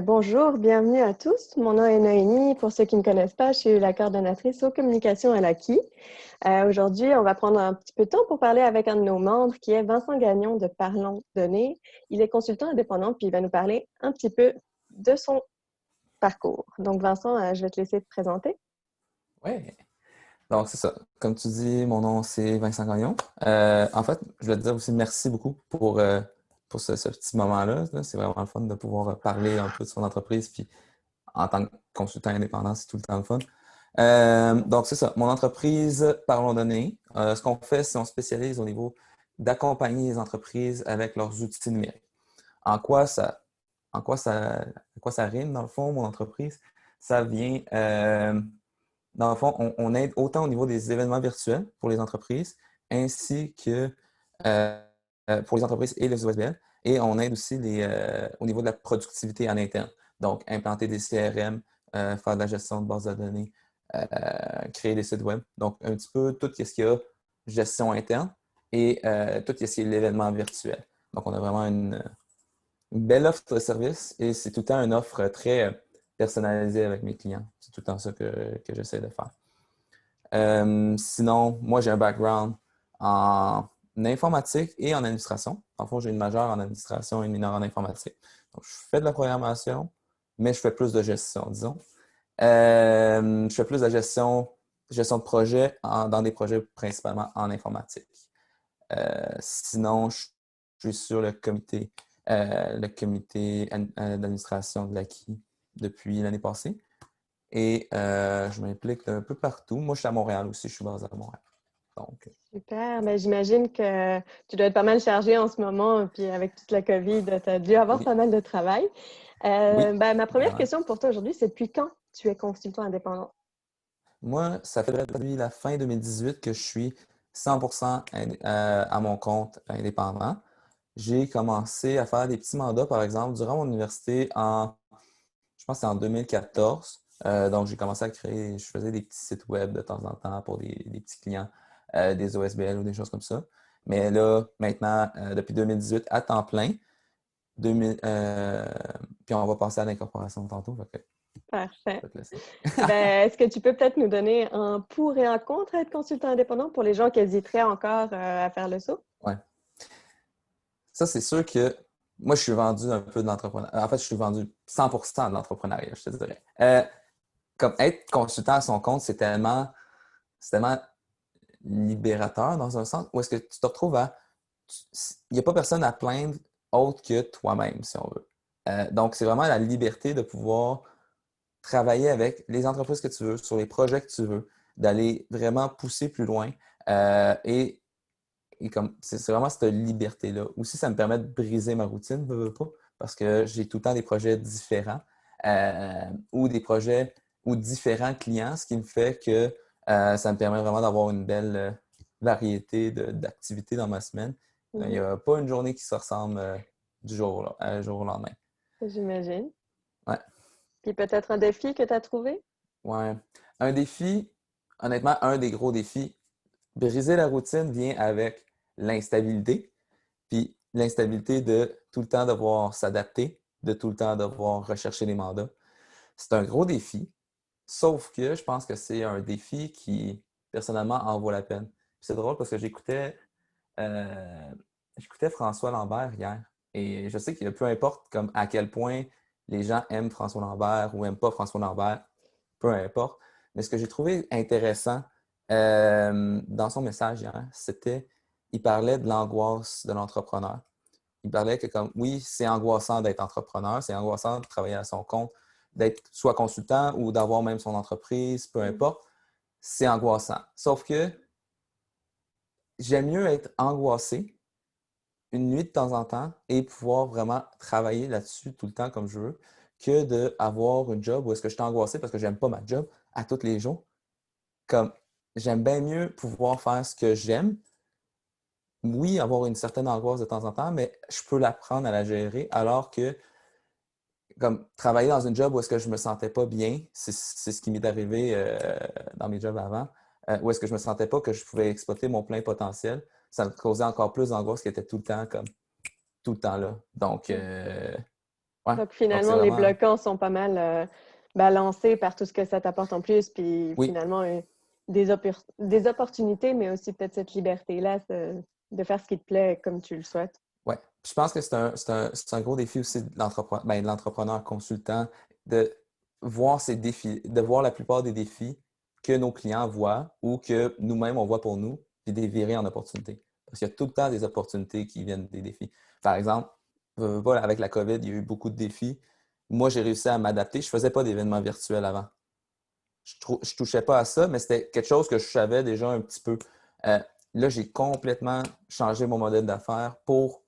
Bonjour, bienvenue à tous. Mon nom est Noémie. Pour ceux qui ne me connaissent pas, je suis la coordonnatrice aux communications à l'Aki. Aujourd'hui, on va prendre un petit peu de temps pour parler avec un de nos membres qui est Vincent Gagnon de Parlons Données. Il est consultant indépendant puis il va nous parler un petit peu de son parcours. Donc, Vincent, je vais te laisser te présenter. Oui, donc c'est ça. Comme tu dis, mon nom c'est Vincent Gagnon. En fait, je voulais te dire aussi merci beaucoup pour ce petit moment-là. Là. C'est vraiment le fun de pouvoir parler un peu de son entreprise. Puis en tant que consultant indépendant, c'est tout le temps le fun. Donc c'est ça. Mon entreprise, Parlons Données. Ce qu'on fait, c'est qu'on spécialise au niveau d'accompagner les entreprises avec leurs outils numériques. En quoi ça, en quoi ça rime, dans le fond, mon entreprise? Ça vient. Dans le fond, on aide autant au niveau des événements virtuels pour les entreprises, ainsi que euh, pour les entreprises et les OSBL. Et on aide aussi au niveau de la productivité en interne. Donc, implanter des CRM, faire de la gestion de bases de données, créer des sites web. Donc, un petit peu tout ce qu'il y a gestion interne et tout ce qui est l'événement virtuel. Donc, on a vraiment une belle offre de service et c'est tout le temps une offre très personnalisée avec mes clients. C'est tout le temps ça que j'essaie de faire. Sinon, moi, j'ai un background en informatique et en administration. En fond, j'ai une majeure en administration et une mineure en informatique. Donc, je fais de la programmation, mais je fais plus de gestion, disons. Je fais plus de la gestion de projet dans des projets principalement en informatique. Sinon, je suis sur le comité d'administration de l'Aki depuis l'année passée. Et je m'implique un peu partout. Moi, je suis à Montréal aussi, je suis basé à Montréal. Donc, Super. Ben, j'imagine que tu dois être pas mal chargé en ce moment, puis avec toute la COVID, tu as dû avoir oui, pas mal de travail. oui, Ma première vraiment. question pour toi aujourd'hui, c'est depuis quand tu es consultant indépendant? Moi, ça fait depuis la fin 2018 que je suis 100% à mon compte indépendant. J'ai commencé à faire des petits mandats, par exemple, durant mon université je pense que c'est en 2014. Donc, j'ai commencé à créer, je faisais des petits sites web de temps en temps pour des petits clients, des OSBL ou des choses comme ça. Mais là, maintenant, depuis 2018, à temps plein, 2000, puis on va passer à l'incorporation tantôt. Fait que Parfait. je vais te laisser. Ben, est-ce que tu peux peut-être nous donner un pour et un contre à être consultant indépendant pour les gens qui hésiteraient encore à faire le saut? Ouais. Ça, c'est sûr que moi, je suis vendu un peu de l'entrepreneuriat. En fait, je suis vendu 100% de l'entrepreneuriat, je te dirais. Comme être consultant à son compte, c'est tellement libérateur dans un sens où est-ce que tu te retrouves il n'y a pas personne à plaindre autre que toi-même, si on veut. Donc, c'est vraiment la liberté de pouvoir travailler avec les entreprises que tu veux, sur les projets que tu veux, d'aller vraiment pousser plus loin. Et comme c'est vraiment cette liberté-là. Aussi, ça me permet de briser ma routine, veux pas, parce que j'ai tout le temps des projets différents ou des projets ou différents clients, ce qui me fait que ça me permet vraiment d'avoir une belle variété d'activités dans ma semaine. Il n'y Mhm. a pas une journée qui se ressemble du jour au lendemain. J'imagine. Ouais. Puis peut-être un défi que tu as trouvé? Ouais. Un défi, honnêtement, un des gros défis, briser la routine vient avec l'instabilité. Puis l'instabilité de tout le temps devoir s'adapter, de tout le temps devoir rechercher les mandats. C'est un gros défi, sauf que je pense que c'est un défi qui, personnellement, en vaut la peine. Puis c'est drôle parce que j'écoutais François Lambert hier et je sais que peu importe comme à quel point les gens aiment François Lambert ou n'aiment pas François Lambert, peu importe. Mais ce que j'ai trouvé intéressant dans son message hier, il parlait de l'angoisse de l'entrepreneur. Il parlait que comme oui, c'est angoissant d'être entrepreneur, c'est angoissant de travailler à son compte, d'être soit consultant ou d'avoir même son entreprise, peu Mhm. importe, c'est angoissant. Sauf que j'aime mieux être angoissé une nuit de temps en temps et pouvoir vraiment travailler là-dessus tout le temps comme je veux que d'avoir une job où est-ce que je suis angoissé parce que j'aime pas ma job à tous les jours. Comme j'aime bien mieux pouvoir faire ce que j'aime. Oui, avoir une certaine angoisse de temps en temps, mais je peux l'apprendre à la gérer alors que comme travailler dans une job où est-ce que je me sentais pas bien, c'est ce qui m'est arrivé dans mes jobs avant, où est-ce que je me sentais pas que je pouvais exploiter mon plein potentiel, ça me causait encore plus d'angoisse qui était tout le temps comme tout le temps là. Donc, Ouais. Donc, Donc, c'est finalement, les vraiment... bloquants sont pas mal balancés par tout ce que ça t'apporte en plus, puis Oui, finalement, des opportunités, mais aussi peut-être cette liberté-là de faire ce qui te plaît comme tu le souhaites. ouais. Puis je pense que c'est un gros défi aussi de l'entrepreneur consultant de voir ces défis, de voir la plupart des défis que nos clients voient ou que nous-mêmes on voit pour nous, puis de les virer en opportunités. Parce qu'il y a tout le temps des opportunités qui viennent des défis. Par exemple, voilà, avec la COVID, il y a eu beaucoup de défis. Moi, j'ai réussi à m'adapter. Je ne faisais pas d'événements virtuels avant. Je touchais pas à ça, mais c'était quelque chose que je savais déjà un petit peu. Euh, Là, j'ai complètement changé mon modèle d'affaires pour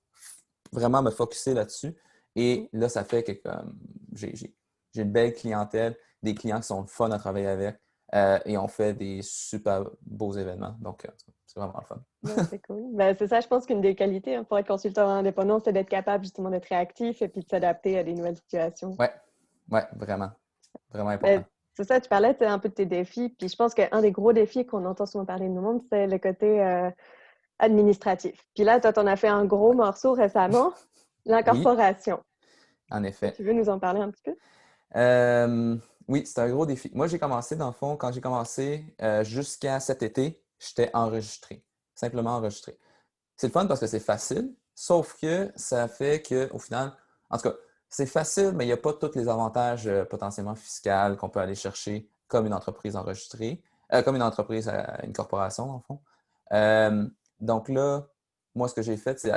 vraiment me focusser là-dessus. Mm. Et là, ça fait que j'ai une belle clientèle, des clients qui sont le fun à travailler avec et on fait des super beaux événements. Donc, c'est vraiment le fun. Ben, c'est cool. Ben, c'est ça, je pense qu'une des qualités pour être consultant indépendant, c'est d'être capable justement d'être réactif et puis de s'adapter à des nouvelles situations. Ouais, ouais, vraiment. Vraiment Ben, important. c'est ça, tu parlais un peu de tes défis, puis je pense qu'un des gros défis qu'on entend souvent parler de nous monde, c'est le côté administratif. Puis là, toi, tu en as fait un gros Ouais. morceau récemment, Oui, l'incorporation. en Est-ce que effet. tu veux nous en parler un petit peu? Euh, oui, c'est un gros défi. Moi, j'ai commencé, dans le fond, quand j'ai commencé jusqu'à cet été, j'étais enregistré. Simplement enregistré. C'est le fun parce que c'est facile, sauf que ça fait qu'au final, en tout cas, c'est facile, mais il n'y a pas tous les avantages potentiellement fiscaux qu'on peut aller chercher comme une entreprise enregistrée, comme une entreprise, une corporation, dans le fond. Euh, donc là, moi, ce que j'ai fait, c'est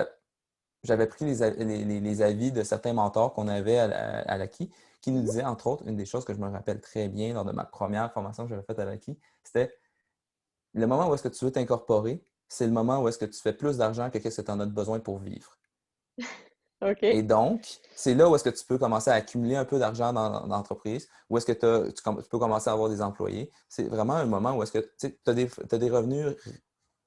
j'avais pris les avis de certains mentors qu'on avait à l'Aki qui nous Mhm. disaient, entre autres, une des choses que je me rappelle très bien lors de ma première formation que j'avais faite à l'Aki, c'était le moment où est-ce que tu veux t'incorporer, c'est le moment où est-ce que tu fais plus d'argent que ce que tu en as besoin pour vivre. Et OK. donc, c'est là où est-ce que tu peux commencer à accumuler un peu d'argent dans l'entreprise, où est-ce que tu peux commencer à avoir des employés. C'est vraiment un moment où est-ce que tu as des revenus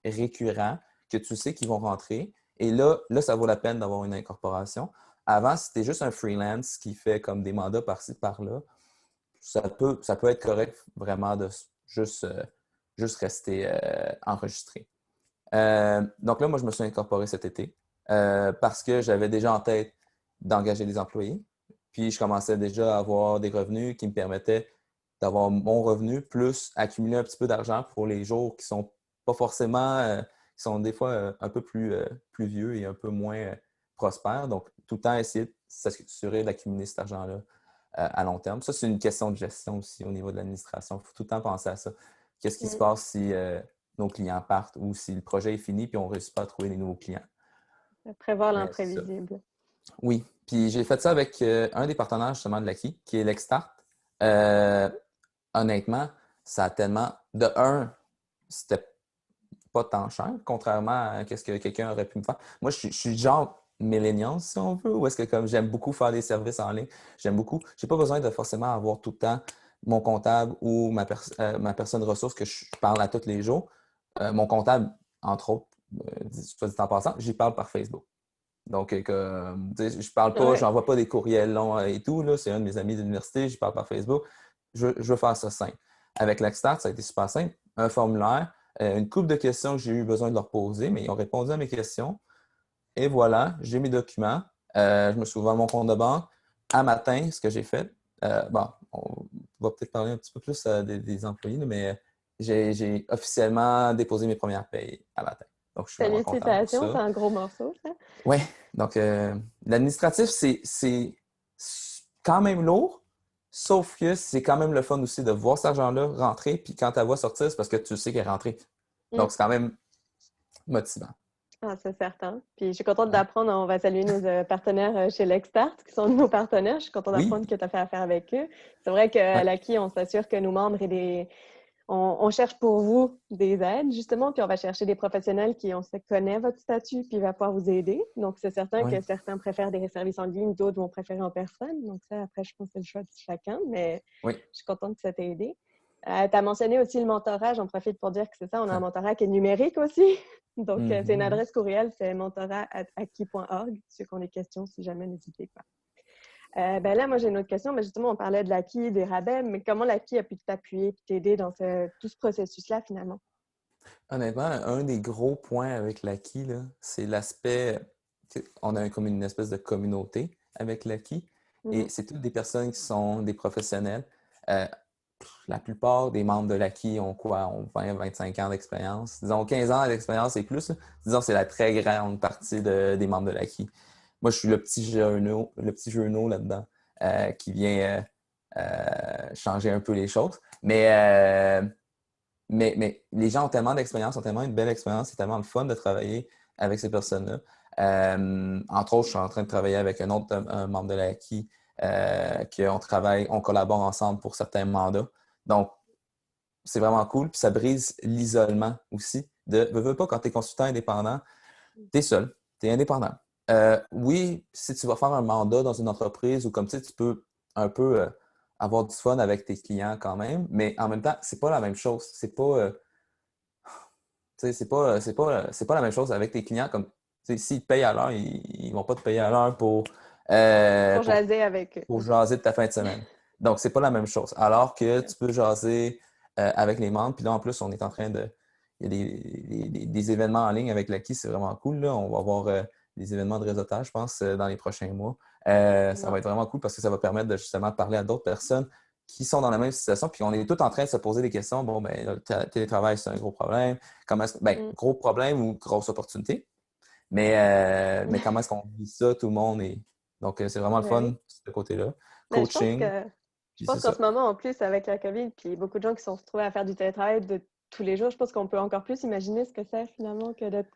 récurrents que tu sais qu'ils vont rentrer. Et là, ça vaut la peine d'avoir une incorporation. Avant, si tu es juste un freelance qui fait comme des mandats par-ci, par-là, ça peut être correct vraiment de juste, juste rester enregistré. Donc là, moi, je me suis incorporé cet été parce que j'avais déjà en tête d'engager des employés. Puis je commençais déjà à avoir des revenus qui me permettaient d'avoir mon revenu plus accumuler un petit peu d'argent pour les jours qui sont pas forcément, qui sont des fois un peu plus vieux et un peu moins prospères. Donc, tout le temps essayer de s'assurer d'accumuler cet argent-là à long terme. Ça, c'est une question de gestion aussi au niveau de l'administration. Il faut tout le temps penser à ça. Qu'est-ce qui se Mm. passe si nos clients partent ou si le projet est fini et on ne réussit pas à trouver des nouveaux clients? Prévoir Mais c'est ça. l'imprévisible. Oui. Puis j'ai fait ça avec un des partenaires justement de l'Aki, qui est l'Extart. Euh, Honnêtement, ça a tellement. De un, c'était pas tant cher, contrairement à ce que quelqu'un aurait pu me faire. Moi, je suis genre millennial, si on veut, ou est-ce que comme j'aime beaucoup faire des services en ligne, j'aime beaucoup. J'ai pas besoin de forcément avoir tout le temps mon comptable ou ma personne ressource que je parle à tous les jours. Mon comptable, entre autres, soit dit en passant, j'y parle par Facebook. Donc, je parle pas, Ouais. j'envoie pas des courriels longs et tout. Là. C'est un de mes amis d'université, j'y parle par Facebook. Je veux faire ça simple. Avec l'Extart, ça a été super simple. Un formulaire, une couple de questions que j'ai eu besoin de leur poser, mais ils ont répondu à mes questions. Et voilà, j'ai mes documents. Je me suis ouvert mon compte de banque. À matin, ce que j'ai fait, bon, on va peut-être parler un petit peu plus des employés, là, mais j'ai officiellement déposé mes premières payes à matin. Donc, je suis vraiment content pour Félicitations, c'est ça. un gros morceau, ça. Oui, donc l'administratif, c'est quand même lourd, sauf que c'est quand même le fun aussi de voir cet argent-là rentrer, puis quand tu la vois sortir, c'est parce que tu sais qu'elle est rentrée. Mm. Donc, c'est quand même motivant. Ah, c'est certain. Puis je suis contente Ouais. d'apprendre, on va saluer nos partenaires chez Lexstart, qui sont nos partenaires. Je suis contente Oui, d'apprendre que tu as fait affaire avec eux. C'est vrai qu'à ouais, l'Aki, on s'assure que nos membres et on cherche pour vous des aides, justement, puis on va chercher des professionnels qui on sait connaît votre statut, puis va pouvoir vous aider. Donc, c'est certain ouais, que certains préfèrent des services en ligne, d'autres vont préférer en personne. Donc, ça, après, je pense que c'est le choix de chacun, mais oui. je suis contente que ça t'ait aidé. Tu as mentionné aussi le mentorat. J'en profite pour dire que c'est ça, on a un mentorat qui est numérique aussi. Donc, c'est une Mhm. adresse courriel, c'est mentorat@aki.org. Ceux qui ont des questions, si jamais, n'hésitez pas. Ben là, moi, j'ai une autre question. Mais justement, on parlait de l'acquis, des rabais, mais comment l'acquis a pu t'appuyer et t'aider dans tout ce processus-là, finalement? Honnêtement, un des gros points avec l'Aki, là, c'est l'aspect, on a comme une espèce de communauté avec l'Aki. Mhm. Et c'est toutes des personnes qui sont des professionnels. Euh, la plupart des membres de l'Acquis ont quoi? Ont 20-25 ans d'expérience. Disons 15 ans d'expérience et plus. Là. Disons c'est la très grande partie des membres de l'Acquis. Moi, je suis le petit jeuneau là-dedans qui vient changer un peu les choses. Mais les gens ont tellement d'expérience, ont tellement une belle expérience, c'est tellement le fun de travailler avec ces personnes-là. Entre autres, je suis en train de travailler avec un autre un membre de l'AQI, qu'on travaille, on collabore ensemble pour certains mandats. Donc, c'est vraiment cool. Puis ça brise l'isolement aussi. Veux pas, quand tu es consultant indépendant, tu es seul, tu es indépendant. Oui, si tu vas faire un mandat dans une entreprise ou comme tu peux un peu avoir du fun avec tes clients quand même, mais en même temps, c'est pas la même chose. C'est pas, c'est pas la même chose avec tes clients. Comme s'ils te payent à l'heure, ils vont pas te payer à l'heure Pour jaser avec eux. pour jaser de ta fin de semaine. Donc, c'est pas la même chose. Alors que tu peux jaser avec les membres. Puis là, en plus, on est en train de. Il y a des événements en ligne avec l'Acquis, c'est vraiment cool. Là. On va avoir des événements de réseautage, je pense, dans les prochains mois. Ça va être vraiment cool parce que ça va permettre de justement parler à d'autres personnes qui sont dans la même situation. Puis on est tous en train de se poser des questions. Bon, ben, le télétravail, c'est un gros problème. Ben, Mm. gros problème ou grosse opportunité. Mais comment est-ce qu'on vit ça, tout le monde? Donc, c'est vraiment le Ben fun, oui. ce côté-là. Mais Coaching, je puis c'est pense qu'en ça. ce moment, en plus, avec la COVID, puis beaucoup de gens qui se sont retrouvés à faire du télétravail de tous les jours, je pense qu'on peut encore plus imaginer ce que c'est finalement que d'être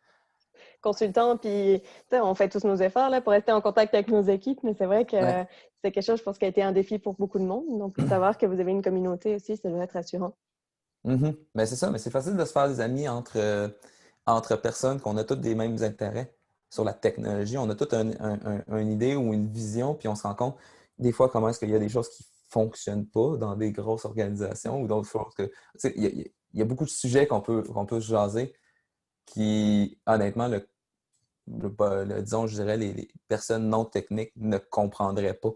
consultant. Puis, tu sais, on fait tous nos efforts là, pour rester en contact avec nos équipes, mais c'est vrai que Ouais. c'est quelque chose, je pense, qui a été un défi pour beaucoup de monde. Donc, de savoir que vous avez une communauté aussi, ça doit être rassurant. Mhm. Ben, c'est ça, mais c'est facile de se faire des amis entre personnes qu'on a toutes des mêmes intérêts sur la technologie. On a toutes une idée ou une vision, puis on se rend compte des fois comment est-ce qu'il y a des choses qui ne fonctionnent pas dans des grosses organisations ou d'autres choses que. Tu sais, il y a beaucoup de sujets qu'on peut se jaser qui, honnêtement, disons, je dirais, les personnes non techniques ne comprendraient pas.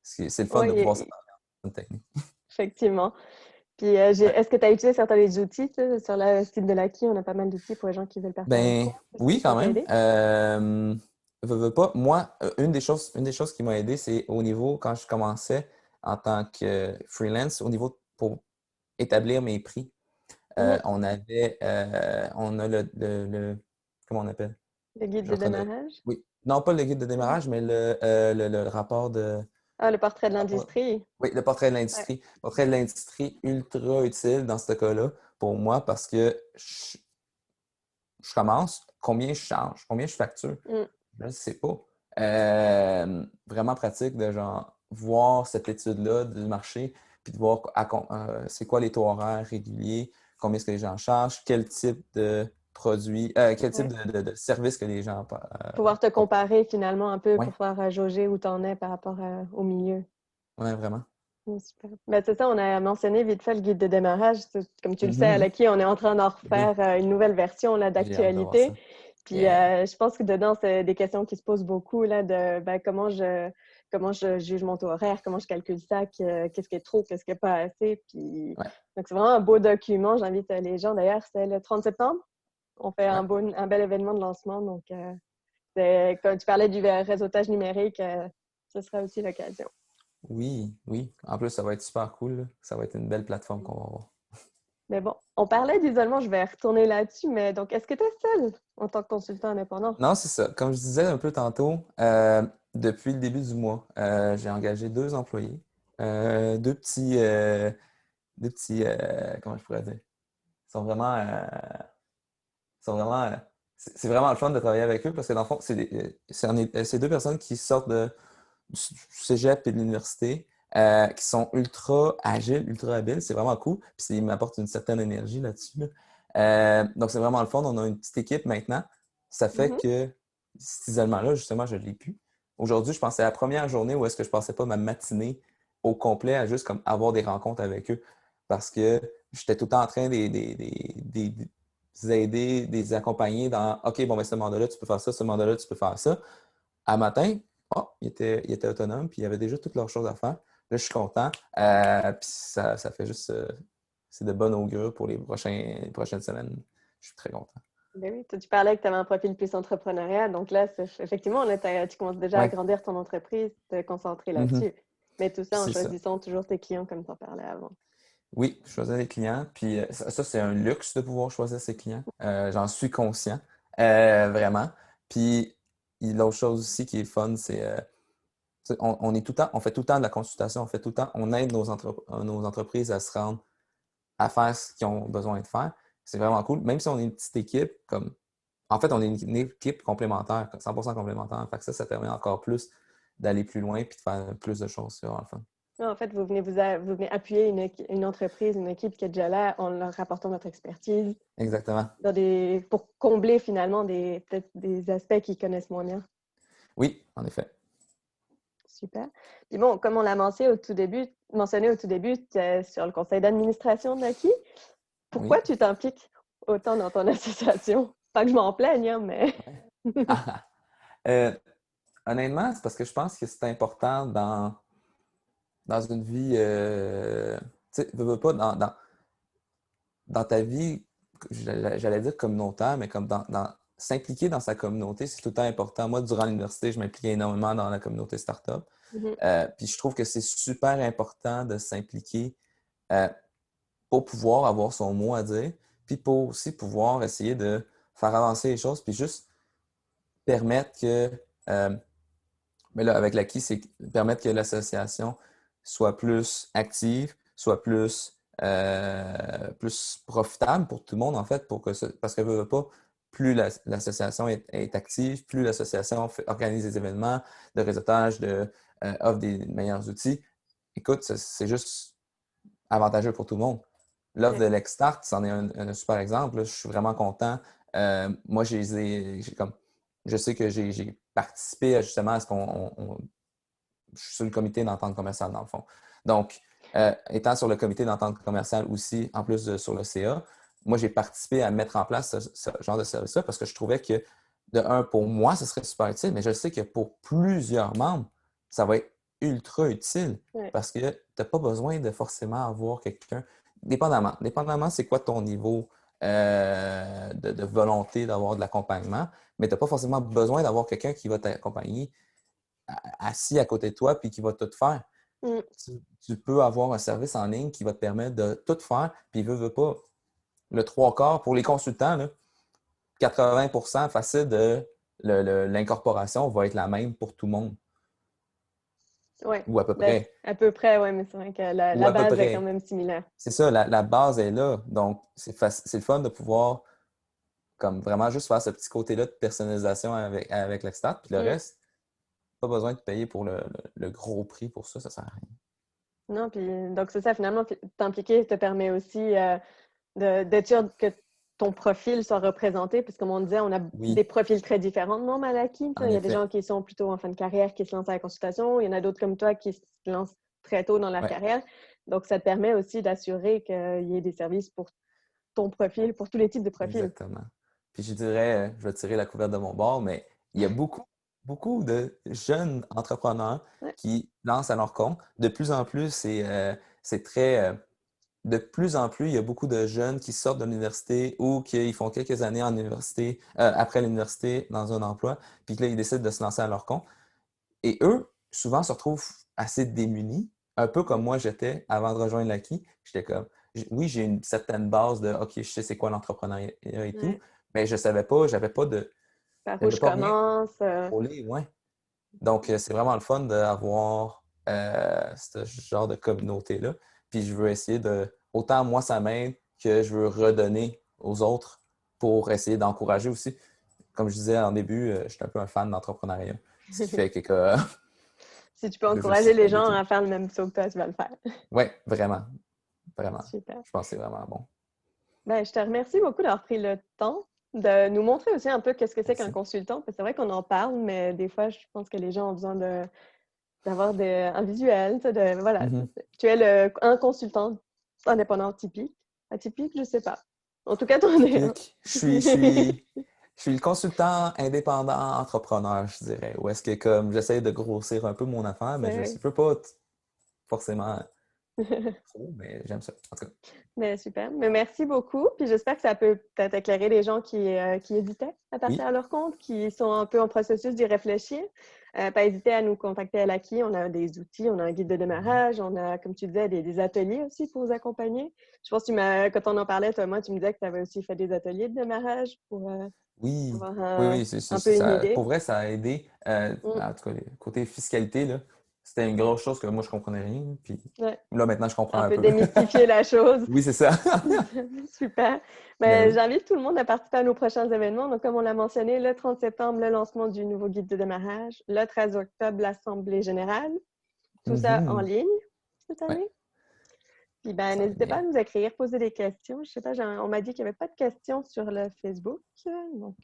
C'est le fun de pouvoir se Oui, parler en technique. effectivement. Puis, Ouais. est-ce que tu as utilisé certains des outils? Tu sais, sur le site de l'Aki, on a pas mal d'outils pour les gens qui veulent partir en Ben cours. Est-ce que oui, ça quand t'a même. aidé? Veux pas. Moi, une des choses qui m'a aidé, c'est au niveau, quand je commençais en tant que freelance, au niveau pour établir mes prix. Mhm. On a comment on appelle? Le guide Je suis de en train de. démarrage? Oui. Non, pas le guide de Mhm. démarrage, mais le rapport de. Ah, le portrait de rapport- l'industrie. Oui, le portrait de Ouais. l'industrie. Le portrait de l'industrie ultra utile dans ce cas-là pour moi parce que je commence, combien je charge, combien je facture. Mm. Je ne sais pas. Vraiment pratique de genre voir cette étude-là du marché, puis de voir c'est quoi les taux horaires réguliers, combien est-ce que les gens chargent, quel type de produit, quel type Ouais. de service que les gens Pouvoir te proposent. comparer finalement un peu Oui, pour pouvoir jauger où tu en es par rapport au milieu. ouais, vraiment. Super. Ben, c'est ça, on a mentionné vite fait le guide de démarrage. Comme tu le sais, à Mhm. l'Aki, on est en train d'en Oui, refaire une nouvelle version là, j'ai hâte de voir d'actualité. ça. Puis Yeah. je pense que dedans, c'est des questions qui se posent beaucoup là, de ben, comment je juge mon taux horaire, comment je calcule ça, qu'est-ce qui est trop, qu'est-ce qui n'est pas assez. Puis, Ouais, donc, c'est vraiment un beau document. J'invite les gens. D'ailleurs, c'est le 30 septembre. On fait ouais. un bel événement de lancement. Donc, comme tu parlais du réseautage numérique, ce sera aussi l'occasion. Oui, oui. En plus, ça va être super cool, là. Ça va être une belle plateforme qu'on va avoir. Mais bon, on parlait d'isolement, je vais retourner là-dessus, mais donc, est-ce que tu es seul en tant que consultant indépendant? Non, c'est ça. Comme je disais un peu tantôt, depuis le début du mois, j'ai engagé 2 employés, deux petits, comment je pourrais dire, ils sont vraiment, c'est vraiment le fun de travailler avec eux parce que dans le fond, c'est 2 personnes qui sortent du cégep et de l'université, qui sont ultra agiles, ultra habiles. C'est vraiment cool. Puis ils m'apportent une certaine énergie là-dessus, là. Donc c'est vraiment le fun. On a une petite équipe maintenant. Ça fait Mhm. que cet isolement-là, justement, je ne l'ai plus. Aujourd'hui, je pensais à la première journée où est-ce que je ne passais pas ma matinée au complet à juste comme avoir des rencontres avec eux. Parce que j'étais tout le temps en train de aider, de les accompagner dans OK, bon, ben, ce mandat-là, tu peux faire ça, ce mandat-là, tu peux faire ça. À matin, oh, il était autonome, puis il avait déjà toutes leurs choses à faire. Là, je suis content. Puis ça fait juste. C'est de bonne augure pour les prochaines semaines. Je suis très content. Ben oui, toi, tu parlais que tu avais un profil plus entrepreneurial, donc là, effectivement, là, tu commences déjà à Ouais. agrandir ton entreprise, te concentrer Mhm. là-dessus. Mais tout Puis ça en c'est ça. choisissant toujours tes clients comme tu en parlais avant. Oui, choisir les clients. Puis ça, c'est un luxe de pouvoir choisir ses clients. J'en suis conscient, vraiment. Puis l'autre chose aussi qui est fun, c'est on est tout le temps, on fait tout le temps de la consultation, on fait tout le temps, on aide nos entreprises à se rendre à faire ce qu'ils ont besoin de faire. C'est vraiment cool. Même si on est une petite équipe, comme en fait, on est une équipe complémentaire, 100% complémentaire. Fait que ça permet encore plus d'aller plus loin et de faire plus de choses. C'est vraiment le fun. Non, en fait, vous venez appuyer une entreprise, une équipe qui est déjà là en leur apportant votre expertise Exactement. pour combler finalement peut-être des aspects qu'ils connaissent moins bien. Oui, en effet. Super. Puis bon, comme on l'a mentionné au tout début, tu es sur le conseil d'administration de Naki. Oui. Pourquoi tu t'impliques autant dans ton association? Pas que je m'en plaigne, hein, mais Ouais. Ah, euh, honnêtement, c'est parce que je pense que c'est important dans une vie, tu sais, veux pas, dans ta vie, j'allais dire communautaire, mais comme s'impliquer dans sa communauté, c'est tout le temps important. Moi, durant l'université, je m'impliquais énormément dans la communauté startup. Mhm. Puis je trouve que c'est super important de s'impliquer euh, pour pouvoir avoir son mot à dire, puis pour aussi pouvoir essayer de faire avancer les choses, puis juste permettre que, euh, mais là, avec l'acquis, c'est permettre que l'association soit plus active, soit plus profitable pour tout le monde, en fait, parce que veut pas, plus l'association est active, plus l'association organise des événements de réseautage, offre des meilleurs outils. Écoute, c'est juste avantageux pour tout le monde. L'offre Ouais. de l'Exstart, c'en est un super exemple. Là. Je suis vraiment content. Moi, je sais que j'ai participé justement à ce je suis sur le comité d'entente commerciale, dans le fond. Donc, étant sur le comité d'entente commerciale aussi, en plus sur le CA, moi, j'ai participé à mettre en place ce genre de service-là parce que je trouvais que, de un, pour moi, ce serait super utile, mais je sais que pour plusieurs membres, ça va être ultra utile Ouais. parce que tu n'as pas besoin de forcément avoir quelqu'un, dépendamment c'est quoi ton niveau de volonté d'avoir de l'accompagnement, mais tu n'as pas forcément besoin d'avoir quelqu'un qui va t'accompagner assis à côté de toi puis qui va tout faire. Mm. Tu peux avoir un service en ligne qui va te permettre de tout faire, puis veut pas. Le trois quarts, pour les consultants, là, 80% facile de l'incorporation va être la même pour tout le monde, Ouais. ou à peu Ben, près. à peu près, ouais, mais c'est vrai que Ou la à peu base est quand près. même similaire. C'est ça, la base est là. Donc, c'est le fun de pouvoir comme vraiment juste faire ce petit côté-là de personnalisation avec l'Extat. Puis le Mm. reste, pas besoin de payer pour le gros prix pour ça, ça sert à rien. Non, puis donc c'est ça, finalement, t'impliquer te permet aussi d'être sûr que ton profil soit représenté, parce que comme on disait, on a des Oui, profils très différents de membres à l'acquis. en Il y a des gens effet. qui sont plutôt en fin de carrière, qui se lancent à la consultation. Il y en a d'autres comme toi qui se lancent très tôt dans leur Ouais. carrière. Donc, ça te permet aussi d'assurer qu'il y ait des services pour ton profil, pour tous les types de profils. Exactement. Puis je dirais, je vais tirer la couverte de mon bord, mais il y a beaucoup de jeunes entrepreneurs Ouais. qui lancent à leur compte. De plus en plus, c'est très. De plus en plus, il y a beaucoup de jeunes qui sortent de l'université ou qui font quelques années en université, après l'université, dans un emploi, puis que là, ils décident de se lancer à leur compte. Et eux, souvent, se retrouvent assez démunis, un peu comme moi j'étais avant de rejoindre l'Aki. J'étais comme, oui, j'ai une certaine base de, OK, je sais c'est quoi l'entrepreneuriat et tout, Ouais. mais je savais pas, Par où j'avais je pas rien commence. pour contrôler, ouais. Donc, c'est vraiment le fun d'avoir ce genre de communauté-là. Puis je veux essayer autant moi ça m'aide que je veux redonner aux autres pour essayer d'encourager aussi. Comme je disais en début, je suis un peu un fan d'entrepreneuriat. Ce qui fait que Si tu peux je veux encourager juste les aider gens tout le à monde. faire le même saut que toi, tu vas le faire. Oui, vraiment, vraiment. Super. Je pense que c'est vraiment bon. Ben, je te remercie beaucoup d'avoir pris le temps de nous montrer aussi un peu qu'est-ce que c'est qu'un Merci. consultant. Parce que c'est vrai qu'on en parle, mais des fois, je pense que les gens ont besoin d'avoir un visuel. Voilà. Mhm. Tu es un consultant indépendant typique. Atypique, je sais pas. En tout cas, tu en es un. Typique. Je suis le consultant indépendant entrepreneur, je dirais. Ou est-ce que comme j'essaie de grossir un peu mon affaire, mais je Ouais. ne peux pas forcément. trop, mais j'aime ça, en tout cas. Mais super. Mais merci beaucoup. Puis j'espère que ça peut peut-être éclairer les gens qui hésitaient à partir Oui. à leur compte, qui sont un peu en processus d'y réfléchir. Pas hésiter à nous contacter à l'Aki. On a des outils, on a un guide de démarrage, on a, comme tu disais, des ateliers aussi pour vous accompagner. Je pense que quand on en parlait, toi, moi, tu me disais que tu avais aussi fait des ateliers de démarrage pour Oui, avoir oui, oui, un peu une ça, idée. pour vrai, ça a aidé. Mm. En tout cas, le côté fiscalité, là, c'était une grosse chose que moi, je comprenais rien. Puis Ouais. là, maintenant, je comprends Un un peu peu. démystifier la chose. Oui, c'est ça. Super. Ben Ben, oui. j'invite tout le monde à participer à nos prochains événements. Donc, comme on l'a mentionné, le 30 septembre, le lancement du nouveau guide de démarrage. Le 13 octobre, l'Assemblée générale. Tout ça en Mhm. ligne cette Ouais, année. Puis, ben, ça va être n'hésitez pas bien. à nous écrire, poser des questions. Je sais pas, on m'a dit qu'il n'y avait pas de questions sur le Facebook. Donc,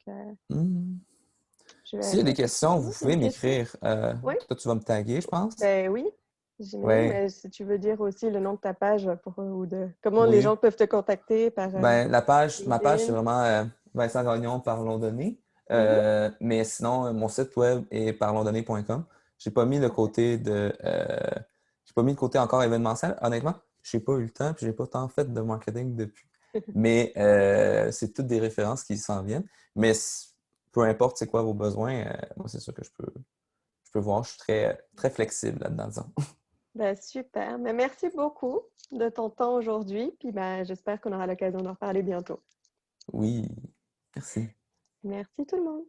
Mhm. je S'il y a verrai des questions, effectivement vous s'il y a pouvez une question. m'écrire. Oui, Toi, tu vas me taguer, je pense. ben oui, j'imagine. Oui, Mais si tu veux dire aussi le nom de ta page ou de comment les oui. gens peuvent te contacter par Ben, ma page, c'est LinkedIn. vraiment Vincent Gagnon, Parlons Données. Mhm. Mais sinon, mon site web est parlonsdonnées.com. J'ai pas mis le côté de. J'ai pas mis le côté encore événementiel. Honnêtement, j'ai pas eu le temps, puis j'ai pas tant fait de marketing depuis. Mais c'est toutes des références qui s'en viennent. Mais peu importe c'est quoi vos besoins, moi, c'est sûr que je peux voir. Je suis très flexible là-dedans, disons. Ben, super. Mais merci beaucoup de ton temps aujourd'hui. Puis ben, j'espère qu'on aura l'occasion d'en reparler bientôt. Oui, merci. Merci tout le monde.